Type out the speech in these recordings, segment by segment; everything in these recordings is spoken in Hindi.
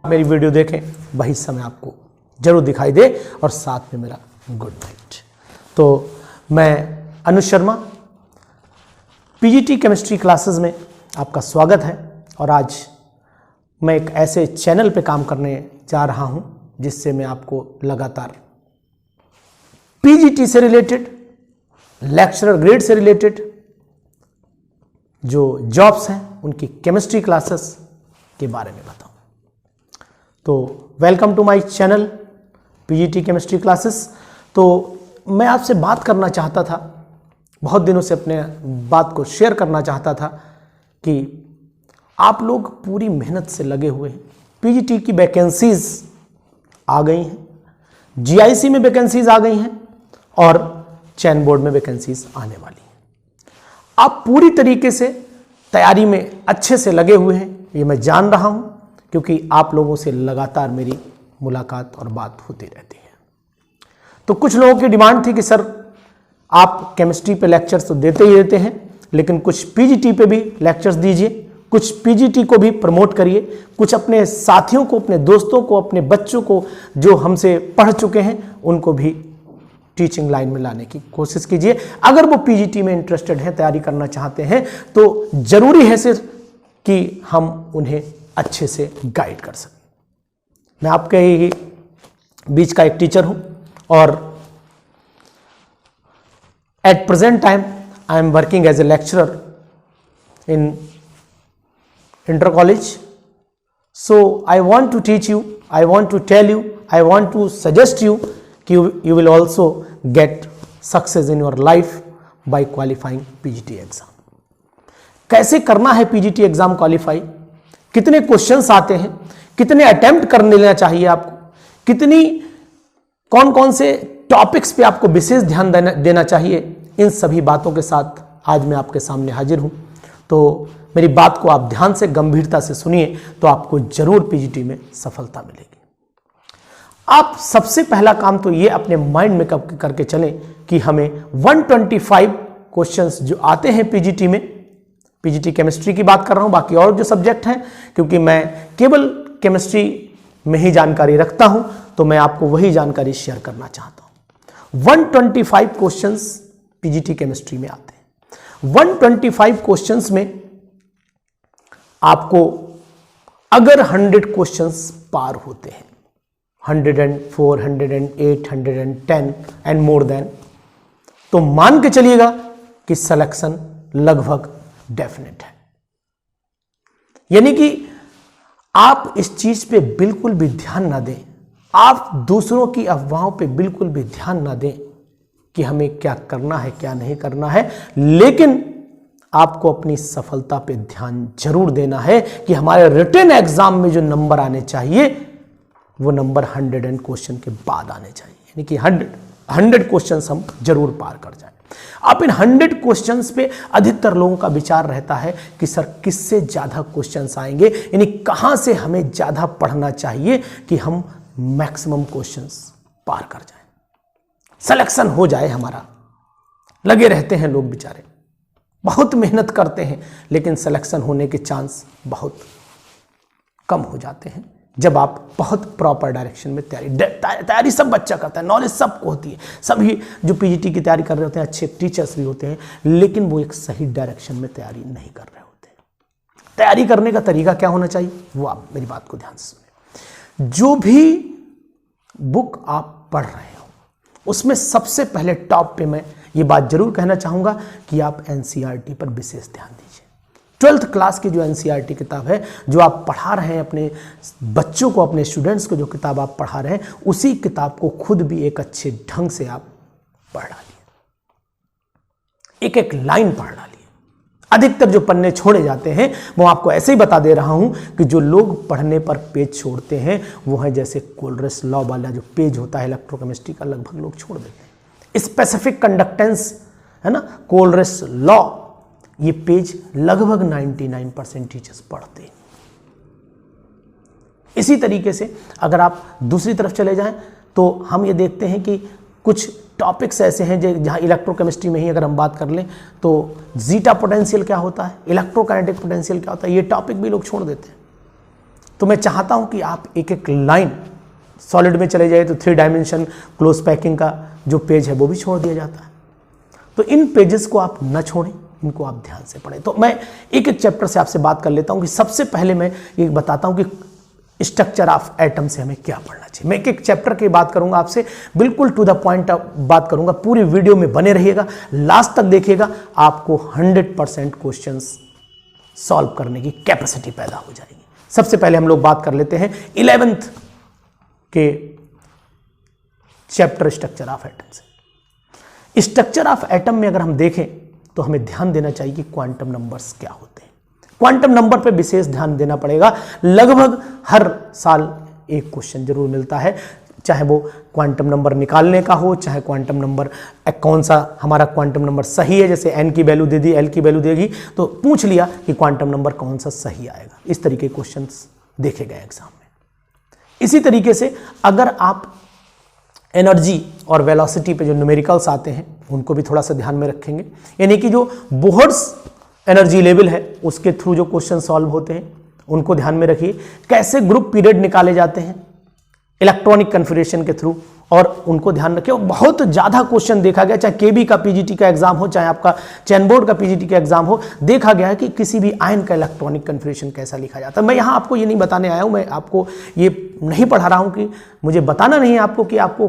मेरी वीडियो देखें वही समय आपको जरूर दिखाई दे और साथ में मेरा गुड नाइट। तो मैं Anuj Sharma, PGT chemistry classes में आपका स्वागत है। और आज मैं एक ऐसे चैनल पे काम करने जा रहा हूं जिससे मैं आपको लगातार पीजीटी से रिलेटेड, लेक्चरर ग्रेड से रिलेटेड जो जॉब्स हैं उनकी केमिस्ट्री क्लासेस के बारे में बताऊं। तो welcome to my channel PGT chemistry classes. तो मैं आपसे बात करना चाहता था, बहुत दिनों से अपने बात को शेयर करना चाहता था कि आप लोग पूरी मेहनत से लगे हुए हैं। पीजीटी की वैकेंसीज आ गई हैं, जीआईसी में वैकेंसीज आ गई हैं और चैन बोर्ड में वैकेंसीज आने वाली हैं। आप पूरी तरीके से तैयारी में अच्छे से लगे हुए हैं, ये मैं जान रहा हूं, क्योंकि आप लोगों से लगातार मेरी मुलाकात और बात होती रहती है। तो कुछ लोगों की डिमांड थी कि सर आप केमिस्ट्री पे लेक्चर्स तो देते ही देते हैं, लेकिन कुछ पीजीटी पे भी लेक्चर्स दीजिए, कुछ पीजीटी को भी प्रमोट करिए, कुछ अपने साथियों को, अपने दोस्तों को, अपने बच्चों को जो हमसे पढ़ चुके हैं उनको भी टीचिंग लाइन में लाने की कोशिश कीजिए। अगर वो पीजीटी में इंटरेस्टेड हैं, तैयारी करना चाहते हैं, तो जरूरी है सिर्फ कि हम उन्हें अच्छे से गाइड कर सकें। मैं आपके ही बीच का एक टीचर हूं और at present time I am working as a lecturer in inter college. So I want to teach you, I want to tell you, I want to suggest you कि you will also get success in your life by qualifying PGT exam. कैसे करना है पीजीटी एग्जाम क्वालिफाई, कितने क्वेश्चंस आते हैं, कितने अटेम्प्ट करने लेना चाहिए आपको, कितनी कौन कौन से टॉपिक्स पे आपको विशेष ध्यान देना चाहिए, इन सभी बातों के साथ आज मैं आपके सामने हाजिर हूं। तो मेरी बात को आप ध्यान से, गंभीरता से सुनिए, तो आपको जरूर पीजीटी में सफलता मिलेगी। आप सबसे पहला काम तो ये अपने माइंड में करके चलें कि हमें 125 क्वेश्चंस जो आते हैं पीजीटी में, पीजीटी केमिस्ट्री की बात कर रहा हूं, बाकी और जो सब्जेक्ट हैं, क्योंकि मैं केवल केमिस्ट्री में ही जानकारी रखता हूं, तो मैं आपको वही जानकारी शेयर करना चाहता हूं। 125 क्वेश्चंस पीजीटी केमिस्ट्री में आते हैं। 125 क्वेश्चंस में आपको अगर 100 क्वेश्चंस पार होते हैं, 104, 108, 110 एंड मोर देन, तो मान के चलिएगा कि सिलेक्शन लगभग डेफिनेट है। यानी कि आप इस चीज पे बिल्कुल भी ध्यान ना दें, आप दूसरों की अफवाहों पे बिल्कुल भी ध्यान ना दें कि हमें क्या करना है, क्या नहीं करना है, लेकिन आपको अपनी सफलता पे ध्यान जरूर देना है कि हमारे रिटन एग्जाम में जो नंबर आने चाहिए वो नंबर 100 क्वेश्चन के बाद आने चाहिए। यानी कि 100 क्वेश्चंस हम जरूर पार कर जाएं। आप इन 100 क्वेश्चंस पे अधिकतर लोगों का विचार रहता है कि सर किससे ज्यादा क्वेश्चंस आएंगे, यानी कहां से हमें ज्यादा पढ़ना चाहिए कि हम मैक्सिमम क्वेश्चंस पार कर जाएं, सिलेक्शन हो जाए हमारा। लगे रहते हैं लोग बेचारे, बहुत मेहनत करते हैं, लेकिन सिलेक्शन होने के चांस बहुत कम हो जाते हैं जब आप बहुत प्रॉपर डायरेक्शन में तैयारी सब बच्चा करता है, नॉलेज सबको होती है, सभी जो पीजीटी की तैयारी कर रहे होते हैं अच्छे टीचर्स भी होते हैं, लेकिन वो एक सही डायरेक्शन में तैयारी नहीं कर रहे होते। तैयारी करने का तरीका क्या होना चाहिए, वो आप मेरी बात को ध्यान से सुनिए। जो भी बुक आप पढ़ रहे हो उसमें सबसे पहले टॉप पे मैं ये बात जरूर कहना चाहूंगा कि आप एनसीईआरटी पर विशेष ध्यान दीजिए। 12th क्लास की जो एनसीईआरटी किताब है, जो आप पढ़ा रहे हैं अपने बच्चों को, अपने स्टूडेंट्स को जो किताब आप पढ़ा रहे हैं, उसी किताब को खुद भी एक अच्छे ढंग से आप पढ़ डालिए, एक एक लाइन पढ़ डालिए। अधिकतर जो पन्ने छोड़े जाते हैं वो आपको ऐसे ही बता दे रहा हूं कि जो लोग पढ़ने पर पेज छोड़ते हैं वो है जैसे कोलरिस लॉ वाला जो पेज होता है इलेक्ट्रोकेमिस्ट्री का, लगभग लोग छोड़ देते हैं। स्पेसिफिक कंडक्टेंस है ना, कोलरिस लॉ, ये पेज लगभग 99% टीचर्स पढ़ते हैं। इसी तरीके से अगर आप दूसरी तरफ चले जाएं तो हम ये देखते हैं कि कुछ टॉपिक्स ऐसे हैं जहां इलेक्ट्रोकेमिस्ट्री में ही अगर हम बात कर लें तो जीटा पोटेंशियल क्या होता है, इलेक्ट्रोकाइनेटिक पोटेंशियल क्या होता है, ये टॉपिक भी लोग छोड़ देते हैं। तो मैं चाहता हूं कि आप एक एक लाइन, सॉलिड में चले जाए तो 3 डायमेंशन क्लोज पैकिंग का जो पेज है वो भी छोड़ दिया जाता है। तो इन पेजेस को आप न छोड़ें, इनको आप ध्यान से पढ़ें। तो मैं एक एक चैप्टर से आपसे बात कर लेता हूं कि सबसे पहले मैं ये बताता हूं कि स्ट्रक्चर ऑफ एटम से हमें क्या पढ़ना चाहिए। मैं एक एक चैप्टर की बात करूंगा आपसे, बिल्कुल टू द पॉइंट बात करूंगा। पूरी वीडियो में बने रहिएगा, लास्ट तक देखिएगा, आपको 100% क्वेश्चंस सॉल्व करने की कैपेसिटी पैदा हो जाएगी। सबसे पहले हम लोग बात कर लेते हैं 11th के चैप्टर स्ट्रक्चर ऑफ एटम से। स्ट्रक्चर ऑफ एटम में अगर हम देखें तो हमें ध्यान देना चाहिए कि क्वांटम नंबर्स क्या होते हैं। क्वांटम नंबर पे विशेष ध्यान देना पड़ेगा। लगभग हर साल एक क्वेश्चन जरूर मिलता है, चाहे वो क्वांटम नंबर निकालने का हो, चाहे क्वांटम नंबर कौन सा हमारा क्वांटम नंबर सही है। जैसे n की वैल्यू दे दी, l की वैल्यू देगी तो पूछ लिया कि क्वांटम नंबर कौन सा सही आएगा। इस तरीके के क्वेश्चंस देखे गए एग्जाम में। इसी तरीके से अगर आप एनर्जी और वेलोसिटी पे जो न्यूमेरिकल्स आते हैं उनको भी थोड़ा सा ध्यान में रखेंगे, यानी कि जो बोहर्स एनर्जी लेवल है उसके थ्रू जो क्वेश्चन सॉल्व होते हैं उनको ध्यान में रखिए। कैसे ग्रुप पीरियड निकाले जाते हैं इलेक्ट्रॉनिक कन्फिगरेशन के थ्रू, और उनको ध्यान रखिए। और बहुत ज़्यादा क्वेश्चन देखा गया, चाहे केबी का पीजीटी का एग्जाम हो, चाहे आपका चैन बोर्ड का पीजीटी का एग्जाम हो, देखा गया है कि किसी भी आयन का इलेक्ट्रॉनिक कन्फिगरेशन कैसा लिखा जाता है। मैं यहाँ आपको ये नहीं बताने आया हूँ, मैं आपको ये नहीं पढ़ा रहा हूँ कि मुझे बताना नहीं है आपको कि आपको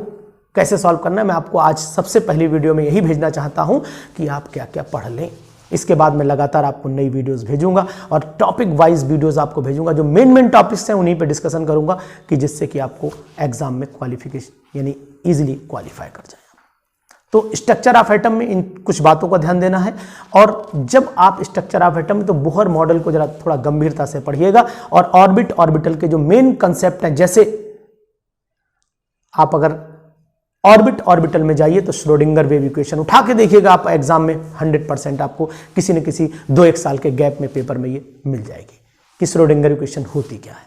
कैसे सॉल्व करना है। मैं आपको आज सबसे पहली वीडियो में यही भेजना चाहता हूँ कि आप क्या क्या पढ़ लें। इसके बाद मैं लगातार आपको नई वीडियोस भेजूंगा और टॉपिक वाइज वीडियोस आपको भेजूंगा। जो मेन टॉपिक्स हैं उन्हीं पे डिस्कशन करूंगा कि जिससे कि आपको एग्जाम में क्वालिफिकेशन यानी इजीली क्वालिफाई कर जाए। तो स्ट्रक्चर ऑफ एटम में इन कुछ बातों का ध्यान देना है। और जब आप स्ट्रक्चर ऑफ एटम में तो बोहर मॉडल को जरा थोड़ा गंभीरता से पढ़िएगा। और ऑर्बिट ऑर्बिटल के जो मेन कंसेप्ट हैं, जैसे आप अगर ऑर्बिट ऑर्बिटल में जाइए तो श्रोडिंगर वेव इक्वेशन उठा के देखिएगा, आप एग्जाम में 100% आपको किसी न किसी 2-1 साल के गैप में पेपर में ये मिल जाएगी कि श्रोडिंगर इक्वेशन होती क्या है।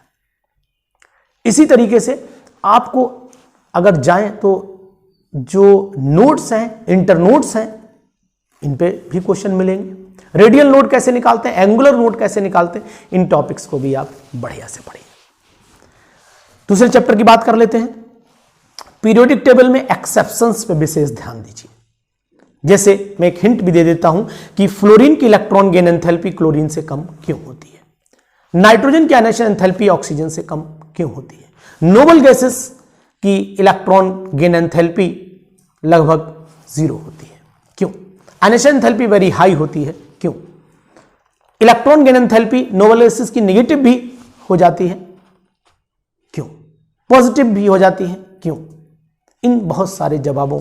इसी तरीके से आपको अगर जाएं तो जो नोड्स हैं, इंटर नोड्स हैं, इन पे भी क्वेश्चन मिलेंगे। रेडियल नोड कैसे निकालते हैं, एंगुलर नोड कैसे निकालते हैं, इन टॉपिक्स को भी आप बढ़िया से पढ़िए। दूसरे चैप्टर की बात कर लेते हैं। पीरियोडिक टेबल में एक्सेप्शंस पे विशेष ध्यान दीजिए। जैसे मैं एक हिंट भी दे देता हूं कि फ्लोरीन की इलेक्ट्रॉन गेन एंथैल्पी क्लोरीन से कम क्यों होती है, नाइट्रोजन की आयनेशन एंथैल्पी ऑक्सीजन से कम क्यों होती है, नोबल गैसेस की इलेक्ट्रॉन गेन एंथैल्पी लगभग 0 होती है क्यों, आयनेशन एंथैल्पी वेरी हाई होती है क्यों, electron gain enthalpy noble gases की नेगेटिव भी हो जाती है क्यों, पॉजिटिव भी हो जाती है क्यों। इन बहुत सारे जवाबों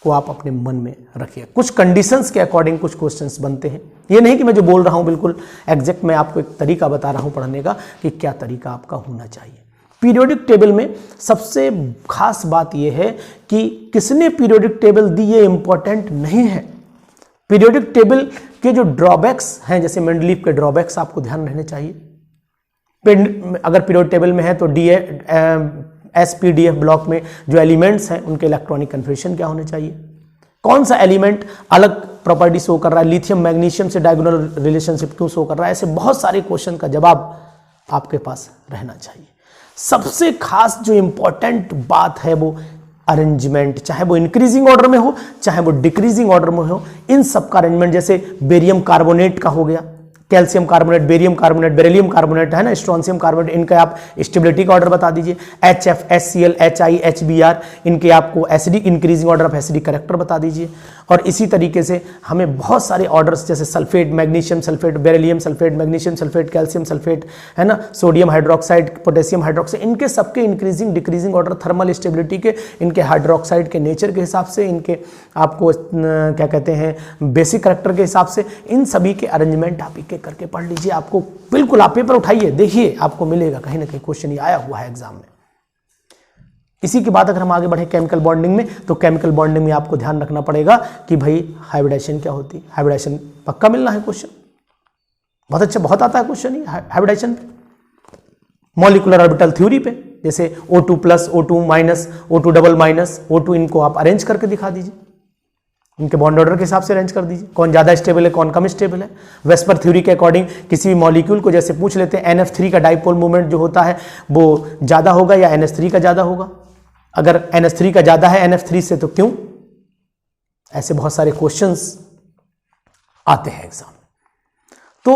को आप अपने मन में रखिए। कुछ कंडीशंस के अकॉर्डिंग कुछ क्वेश्चंस बनते हैं। ये नहीं कि मैं जो बोल रहा हूं बिल्कुल एग्जैक्ट, मैं आपको एक तरीका बता रहा हूं पढ़ने का कि क्या तरीका आपका होना चाहिए। पीरियोडिक टेबल में सबसे खास बात यह है कि किसने पीरियोडिक टेबल दी ये इंपॉर्टेंट नहीं है। पीरियोडिक टेबल के जो ड्रॉबैक्स हैं, जैसे मेंडलीव के ड्रॉबैक्स आपको ध्यान रहने चाहिए। अगर पीरियोडिक टेबल में है तो एसपीडीएफ ब्लॉक में जो एलिमेंट्स हैं उनके इलेक्ट्रॉनिक कन्फिगरेशन क्या होने चाहिए, कौन सा एलिमेंट अलग प्रॉपर्टी शो कर रहा है, लिथियम मैग्नीशियम से डायगोनल रिलेशनशिप क्यों शो कर रहा है। ऐसे बहुत सारे क्वेश्चन का जवाब आपके पास रहना चाहिए। सबसे खास जो इंपॉर्टेंट बात है वो अरेंजमेंट, चाहे वो इंक्रीजिंग ऑर्डर में हो चाहे वो डिक्रीजिंग ऑर्डर में हो, इन सब का अरेंजमेंट। जैसे बेरियम कार्बोनेट का हो गया, calcium carbonate, barium carbonate, beryllium carbonate है ना, स्ट्रोंशियम कार्बोनेट, इनका आप स्टेबिलिटी का ऑर्डर बता दीजिए। HF, HCl, HI, HBr, इनके आपको acidic increasing order of acidic character बता दीजिए। और इसी तरीके से हमें बहुत सारे ऑर्डर्स जैसे sulphate, magnesium sulphate, beryllium sulphate, magnesium sulphate, calcium sulphate है ना, सोडियम हाइड्रोक्साइड, पोटेशियम हाइड्रोक्साइड, इनके सबके increasing decreasing order thermal stability के, इनके हाइड्रोक्साइड के नेचर के हिसाब से, इनके आपको क्या कहते हैं बेसिक करेक्टर के हिसाब से, इन सभी के अरेंजमेंट आप एक एक करके पढ़ लीजिए। आपको बिल्कुल, आप पेपर उठाइए देखिए, आपको मिलेगा कहीं ना कहीं क्वेश्चन ये आया हुआ है एग्जाम में। इसी के बाद अगर हम आगे बढ़े केमिकल बॉन्डिंग में, तो केमिकल बॉन्डिंग में आपको ध्यान रखना पड़ेगा कि भाई हाइब्रिडाइजेशन क्या होती है। हाइब्रिडाइजेशन पक्का मिलना है क्वेश्चन, बहुत अच्छा, बहुत आता है क्वेश्चन ये हाइब्रिडाइजेशन मॉलिक्यूलर ऑर्बिटल थ्योरी पे। जैसे O2+, O2-, O2 double minus, O2, इनको आप अरेंज करके दिखा दीजिए। इनके बॉन्ड ऑर्डर के हिसाब से अरेंज कर दीजिए, कौन ज़्यादा स्टेबल है कौन कम स्टेबल है। वेस्पर थ्योरी के अकॉर्डिंग किसी भी मॉलिक्यूल को जैसे पूछ लेते हैं NF3 का डाइपोल मूवमेंट जो होता है वो ज़्यादा होगा या NH3 का ज़्यादा होगा, अगर NH3 का ज़्यादा है NF3 से तो क्यों। ऐसे बहुत सारे क्वेश्चंस आते हैं एग्जाम। तो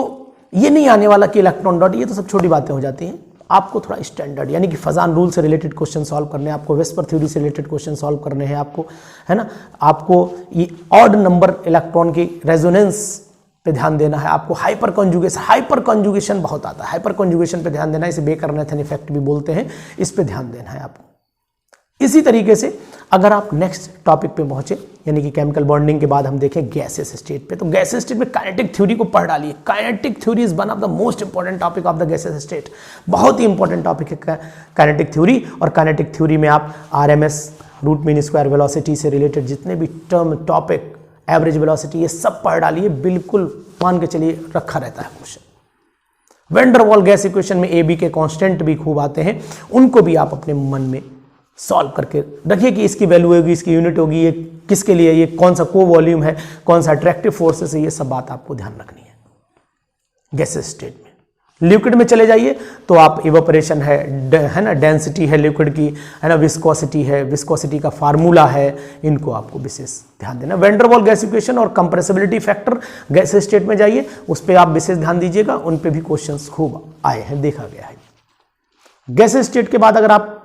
ये नहीं आने वाला कि इलेक्ट्रॉन डॉट, ये तो सब छोटी बातें हो जाती हैं। आपको थोड़ा स्टैंडर्ड यानी कि फजान रूल से रिलेटेड क्वेश्चन सॉल्व करने हैं, आपको वेस्पर थ्योरी से रिलेटेड क्वेश्चन सॉल्व करने हैं आपको, है ना। आपको ये ऑड नंबर इलेक्ट्रॉन की रेजोनेंस पे ध्यान देना है, आपको हाइपर कॉन्जुगेशन बहुत आता है, हाइपर कॉन्जुगेशन पे ध्यान देना है, इसे बेकर्नेथन इफेक्ट भी बोलते हैं, इस पे ध्यान देना है आपको। इसी तरीके से अगर आप नेक्स्ट टॉपिक पे पहुंचे यानी कि केमिकल बॉन्डिंग के बाद हम देखें गैसेस स्टेट पे, तो गैसेस स्टेट में काइनेटिक थ्योरी को पढ़ डालिए। Kinetic theory is one of the most important topic of the gases state, बहुत ही इंपॉर्टेंट टॉपिक है काइनेटिक थ्योरी। और काइनेटिक थ्योरी में आप RMS root mean square velocity से रिलेटेड जितने भी टर्म टॉपिक, एवरेज वेलोसिटी, ये सब पढ़ डालिए, बिल्कुल मान के चलिए रखा रहता है क्वेश्चन। वैन डर वाल गैस इक्वेशन में AB के कांस्टेंट भी खूब आते हैं, उनको भी आप अपने मन में सॉल्व करके रखिए कि इसकी वैल्यू होगी, इसकी यूनिट होगी, ये किसके लिए, ये कौन सा को वॉल्यूम है, कौन सा अट्रैक्टिव फोर्सेस है, ये सब बात आपको ध्यान रखनी है गैसेस स्टेट में। लिक्विड में चले जाइए तो आप इवेपोरेशन है ना, डेंसिटी है लिक्विड की, है ना, विस्कोसिटी है, विस्कोसिटी का फार्मूला है, इनको आपको विशेष ध्यान देना। वैन डर वाल गैस इक्वेशन और कंप्रेसिबिलिटी फैक्टर गैस स्टेट में जाइए, उस पर आप विशेष ध्यान दीजिएगा, उन पे भी क्वेश्चंस खूब आए हैं, देखा गया है। गैस स्टेट के बाद अगर आप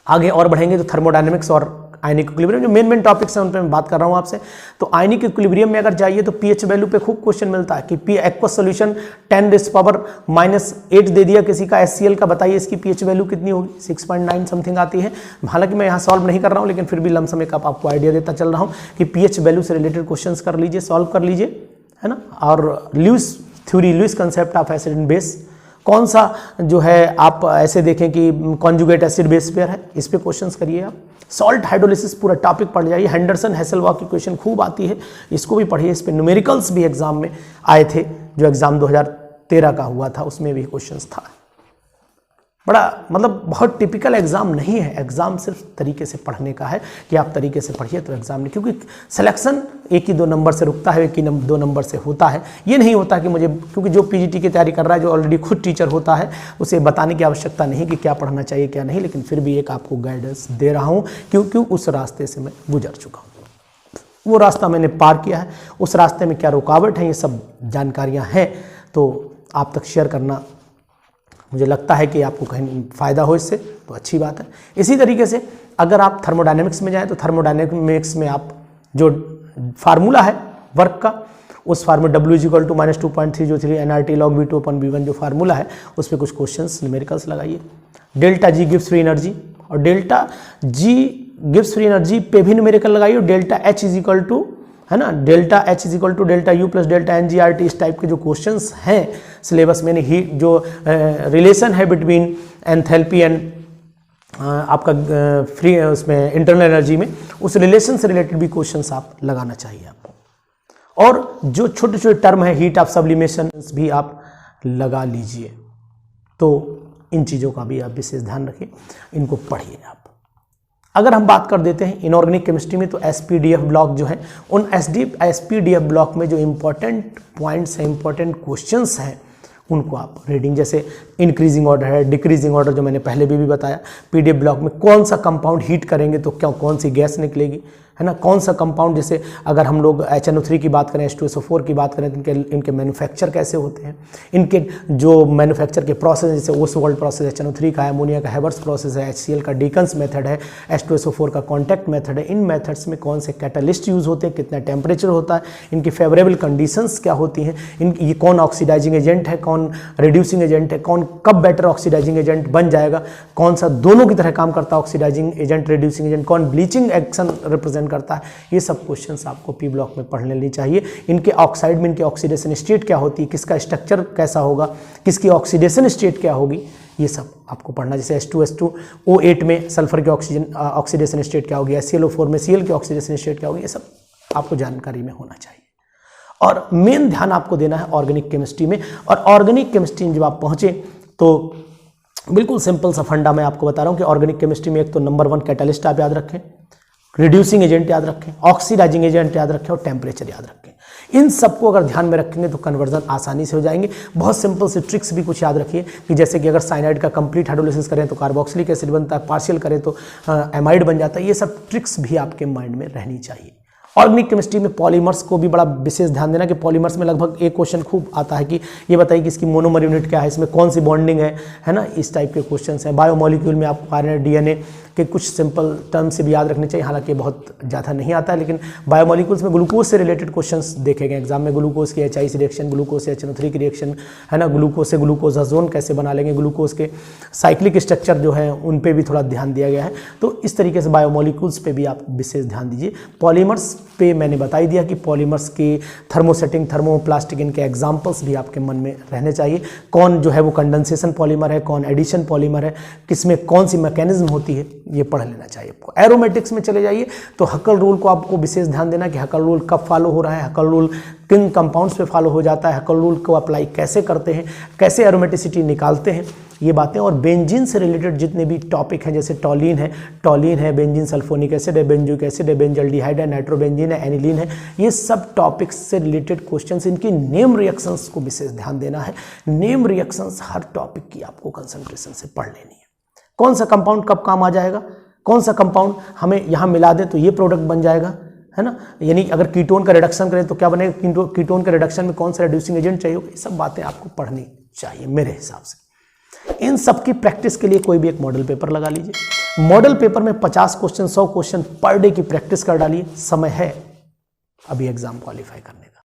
आगे और बढ़ेंगे तो थर्मोडायनेमिक्स और आयनिक इक्विलिब्रियम, जो मेन टॉपिक्स हैं उन पे मैं बात कर रहा हूं आपसे। तो आयनिक इक्विलिब्रियम में अगर जाइए तो pH वैल्यू पे खूब क्वेश्चन मिलता है कि एक्वस सॉल्यूशन 10⁻⁻8 दे दिया किसी का HCl का, बताइए इसकी pH वैल्यू कितनी होगी, 6.9 समथिंग आती है। हालांकि मैं यहाँ सॉल्व नहीं कर रहा हूँ, लेकिन फिर भी लमसम एक आपको आइडिया देता चल रहा हूँ कि pH वैल्यू से रिलेटेड क्वेश्चन कर लीजिए, सॉल्व कर लीजिए, है ना। और Lewis theory, Lewis concept of acid and base, कौन सा जो है आप ऐसे देखें कि कॉन्जुगेट एसिड बेस पेयर है, इस पे क्वेश्चंस करिए आप। सॉल्ट हाइड्रोलिसिस पूरा टॉपिक पढ़ जाइए, हेंडरसन हेसेलबॉक की क्वेश्चन खूब आती है, इसको भी पढ़िए। इस पे न्यूमेरिकल्स भी एग्जाम में आए थे, जो एग्जाम 2013 का हुआ था उसमें भी क्वेश्चंस था। बड़ा मतलब बहुत टिपिकल एग्जाम नहीं है, एग्जाम सिर्फ तरीके से पढ़ने का है कि आप तरीके से पढ़िए तो एग्जाम नहीं, क्योंकि सिलेक्शन 1 ही 2 नंबर से रुकता है, 1 ही 2 नंबर से होता है। ये नहीं होता कि मुझे, क्योंकि जो PGT की तैयारी कर रहा है, जो ऑलरेडी खुद टीचर होता है, उसे बताने की आवश्यकता नहीं कि क्या पढ़ना चाहिए क्या नहीं, लेकिन फिर भी एक आपको गाइडेंस दे रहा हूँ, क्योंकि उस रास्ते से मैं गुजर चुका हूँ, वो रास्ता मैंने पार किया है, उस रास्ते में क्या रुकावट है, ये सब जानकारियाँ हैं, तो आप तक शेयर करना मुझे लगता है कि आपको कहीं फ़ायदा हो इससे, तो अच्छी बात है। इसी तरीके से अगर आप थर्मोडायनेमिक्स में जाएं तो थर्मोडायनेमिक्स में आप जो फार्मूला है वर्क का, उस formula W = -2.303 nRT log V2/V1 जो फार्मूला है, उस पर कुछ क्वेश्चंस न्यूमेरिकल्स लगाइए। Delta G gives free energy, और delta G gives free energy पे भी न्यूमेरिकल लगाइए। डेल्टा H = है ना, delta H = delta U + delta NGRT, इस टाइप के जो क्वेश्चंस हैं सिलेबस में, हीट जो रिलेशन है बिटवीन एंथैल्पी एंड आपका फ्री उसमें इंटरनल एनर्जी में, उस रिलेशन से रिलेटेड भी क्वेश्चंस आप लगाना चाहिए आपको। और जो छोटे छोटे टर्म है, हीट ऑफ सब्लिमेशन भी आप लगा लीजिए। तो इन चीज़ों का भी आप विशेष ध्यान रखें, इनको पढ़िए आप। अगर हम बात कर देते हैं इनऑर्गेनिक केमिस्ट्री में, तो SPDF ब्लॉक जो है, उन SPDF ब्लॉक में जो इंपॉर्टेंट पॉइंट्स हैं, इंपॉर्टेंट क्वेश्चंस हैं, उनको आप रीडिंग, जैसे इंक्रीजिंग ऑर्डर है, डिक्रीजिंग ऑर्डर, जो मैंने पहले भी बताया। PDF ब्लॉक में कौन सा कंपाउंड हीट करेंगे तो क्या कौन सी गैस निकलेगी, है ना, कौन सा कंपाउंड, जैसे अगर हम लोग HNO3 की बात करें, H2SO4 की बात करें, तो इनके मैन्युफैक्चर कैसे होते हैं, इनके जो मैन्युफैक्चर के प्रोसेस, जैसे ओसवाल्ड प्रोसेस HNO3 का है, अमोनिया का हेवर्स प्रोसेस है, HCl का डीकन्स मेथड है, H2SO4 का कॉन्टैक्ट मेथड है, इन मेथड्स में कौन से कैटलिस्ट यूज़ होते हैं, कितना टेम्परेचर होता है, इनकी फेवरेबल कंडीशंस क्या होती हैं, ये कौन ऑक्सीडाइजिंग एजेंट है, कौन रिड्यूसिंग एजेंट है, कौन कब बेटर ऑक्सीडाइजिंग एजेंट बन जाएगा, कौन सा दोनों की तरह काम करता है, ऑक्सीडाइजिंग एजेंट, रिड्यूसिंग एजेंट, कौन ब्लीचिंग एक्शन रिप्रेजेंट करता है, ये सब क्वेश्चंस आपको P ब्लॉक में पढ़ लेनी चाहिए। इनके ऑक्साइड में इनकी ऑक्सीडेशन स्टेट क्या होती है, किसका स्ट्रक्चर कैसा होगा, किसकी ऑक्सीडेशन स्टेट क्या होगी, ये सब आपको पढ़ना। जैसे H2SO8 में सल्फर की ऑक्सीडेशन स्टेट क्या होगी, HClO4 में Cl की ऑक्सीडेशन स्टेट क्या होगी, ये सब आपको जानकारी में होना चाहिए। और मेन ध्यान आपको देना है ऑर्गेनिक केमिस्ट्री में। और ऑर्गेनिक केमिस्ट्री में जब आप पहुंचे तो बिल्कुल सिंपल सा फंडा मैं आपको बता रहा हूं कि ऑर्गेनिक केमिस्ट्री में एक तो नंबर 1 कैटलिस्ट आप याद रखें, रिड्यूसिंग एजेंट याद रखें, ऑक्सीडाइजिंग एजेंट याद रखें और टेम्परेचर याद रखें। इन सबको अगर ध्यान में रखेंगे तो कन्वर्जन आसानी से हो जाएंगे। बहुत सिंपल से ट्रिक्स भी कुछ याद रखिए कि जैसे कि अगर साइनाइड का कंप्लीट हाइड्रोलिसिस करें तो कार्बोक्सिलिक एसिड बनता है, पार्शियल करें तो एमाइड बन जाता है। ये सब ट्रिक्स भी आपके माइंड में रहनी चाहिए। ऑर्गेनिक केमिस्ट्री में पॉलीमर्स को भी बड़ा विशेष ध्यान देना कि पॉलीमर्स में लगभग एक क्वेश्चन खूब आता है कि ये बताइए कि इसकी मोनोमर यूनिट क्या है, इसमें कौन सी बॉन्डिंग है ना, इस टाइप के क्वेश्चंस हैं। बायोमोलिक्यूल में आपको आरएनए डीएनए के कुछ सिंपल टर्म से भी याद रखने चाहिए, हालांकि बहुत ज़्यादा नहीं आता है, लेकिन बायोमोलिक्यूल्स में ग्लूकोज से रिलेटेड क्वेश्चंस देखे गए एग्जाम में। ग्लूकोज की HIC रिएक्शन, ग्लूकोज से HNO3 की रिएक्शन है ना, ग्लूकोज से ग्लूकोजाजोन कैसे बना लेंगे, ग्लूकोज के साइक्लिक स्ट्रक्चर जो है उन पे भी थोड़ा ध्यान दिया गया है। तो इस तरीके से बायोमोलिक्यूल्स पे भी आप विशेष ध्यान दीजिए। पॉलीमर्स पे मैंने बता दिया कि पॉलीमर्स की थर्मोसेटिंग, थर्मोप्लास्टिक, इनके एग्जाम्पल्स भी आपके मन में रहने चाहिए। कौन जो है वो कंडेंसेशन पॉलीमर है, कौन एडिशन पॉलीमर है, किसमें कौन सी मैकेनिज्म होती है, ये पढ़ लेना चाहिए आपको। एरोमेटिक्स में चले जाइए तो हकल रूल को आपको विशेष ध्यान देना कि हकल रूल कब फॉलो हो रहा है, हकल रूल किन कंपाउंड्स पे फॉलो हो जाता है, हकल रूल को अप्लाई कैसे करते हैं, कैसे एरोमेटिसिटी निकालते हैं, ये बातें। और बेंजीन से रिलेटेड जितने भी टॉपिक हैं, जैसे टॉलिन है, बेंजीन सल्फोनिक एसिड है, बेंजोइक एसिड है, बेंजल्डिहाइड है, नाइट्रोबेंजीन है, एनिलीन है, ये सब टॉपिक्स से रिलेटेड क्वेश्चंस, इनकी नेम रिएक्शंस को विशेष ध्यान देना है। नेम रिएक्शंस हर टॉपिक की आपको कंसंट्रेशन से पढ़ लेनी है। कौन सा कंपाउंड कब काम आ जाएगा, कौन सा कंपाउंड हमें यहाँ मिला दे तो ये प्रोडक्ट बन जाएगा, है ना। यानी अगर कीटोन का रिडक्शन करें तो क्या बनेगा, कीटोन के रिडक्शन में कौन सा रिड्यूसिंग एजेंट चाहिए, ये सब बातें आपको पढ़नी चाहिए मेरे हिसाब से। इन सब की प्रैक्टिस के लिए कोई भी एक मॉडल पेपर लगा लीजिए। मॉडल पेपर में 50 क्वेश्चन, 100 क्वेश्चन पर डे की प्रैक्टिस कर डालिए। समय है अभी एग्जाम क्वालिफाई करने का।